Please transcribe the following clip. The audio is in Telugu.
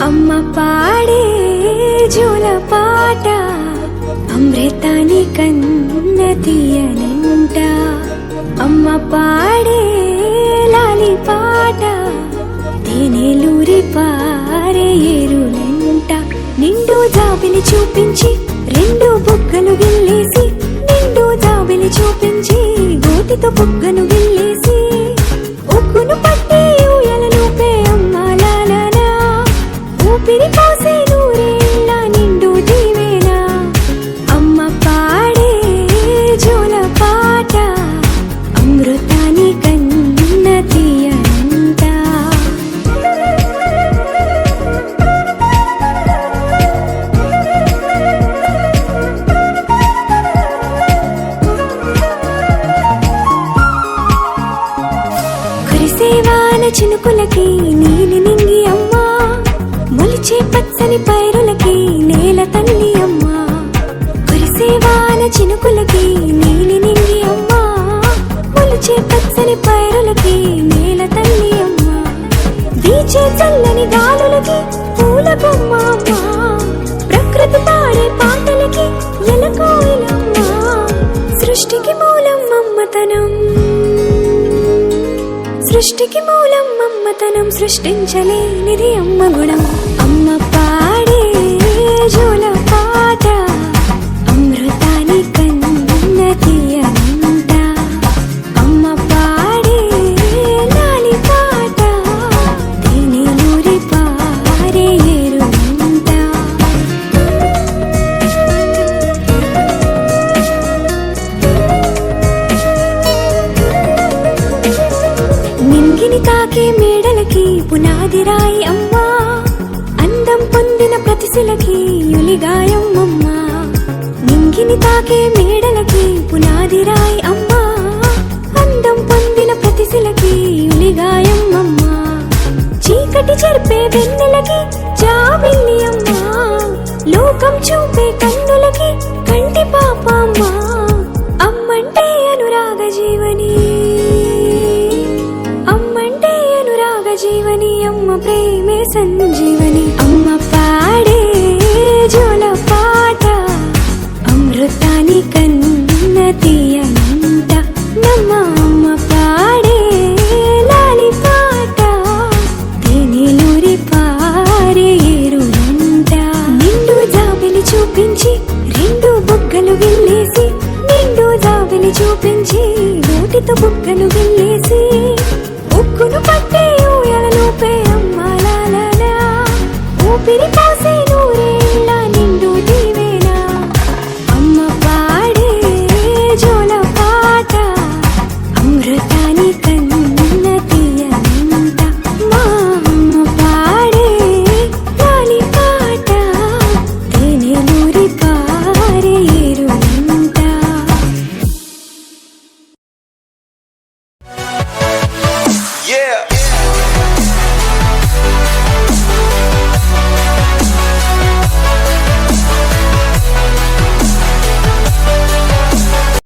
అమ్మ పాడే జోల పాట అమృతాని కన్న తీయనంట. అమ్మ పాడే లాలి పాట తేనెలూరి పారే ఏరులంట. నిండు జాబిలి చూపించి రెండు బుగ్గలు గిల్లేసి, నిండు జాబిలి చూపించి గోటితో బుగ్గను గిల్లేసి, ఉగ్గును పట్టి ఊయలలోపే అమ్మ లాలనా, ఊపిరి పోసే నూరేళ్ళ నిండు దీవేనా. అమ్మ పాడే జోల పాట అమృతాని కన్న తీయనంట. కురిసేవాన చినుకులకి నీలి నింగి అమ్మా, మొలిచే పచ్చని పైరులకి నేల తల్లి అమ్మా. కురిసేవాన చినుకులకి నీలి నింగి అమ్మా, మొలిచే పచ్చని పైరులకి నేల తల్లి అమ్మా. వీచే చల్లని గాలులకి పూల బొమ్మ అమ్మా, ప్రకృతి పాడే పాటలకి ఎలకోయిలమ్మా. సృష్టికి మూలం మమ్మతనం, సృష్టికి మూలం మమ్మతనం, సృష్టించలేనిది అమ్మ గుణం. అమ్మ పాడే జోల పాట అమృతాని కన్న తీయనంట. అమ్మ పాడే లాలి పాట తేనెలూరి పారే ఏరులంట. నింగిని తాకే మేడలకి పునాది రాయి అమ్మా, అందం పొందిన ప్రతిశిలకి యులిగాయం అమ్మా. నింగిని తాకే మేడలకి పునాది రాయి అమ్మా, అందం పొందిన ప్రతిశిలకి యులిగాయం అమ్మా. చీకటి చెరిపే వెన్నెలకి జాబిల్లి అమ్మా, లోకం చూపే కన్నులకి కంటి పాప అమ్మా. అమ్మంటే అనురాగ జీవని, అమ్మంటే అనురాగ జీవని, అమ్మ ప్రేమే సంజీవని. అమ్మ పాడే జోల పాట అమృతాని కన్న తీయనంట. నమ్మ అమ్మ పాడే లాలి పాట తేనెలూరి పారే ఏరులంట. నిండు జాబిలి చూపించి రెండు బుగ్గలు గిల్లేసి, నిండు జాబిలి చూపించి నోటితో బుగ్గను గిల్లేసి, ఉక్కును పట్టే ఊయలలోపే అమ్మ లాలనా, ఊపిరి పోసే నూరేళ్ళ నిండు దీవేనా. అమ్మ పాడే జోల పాట అమృతాని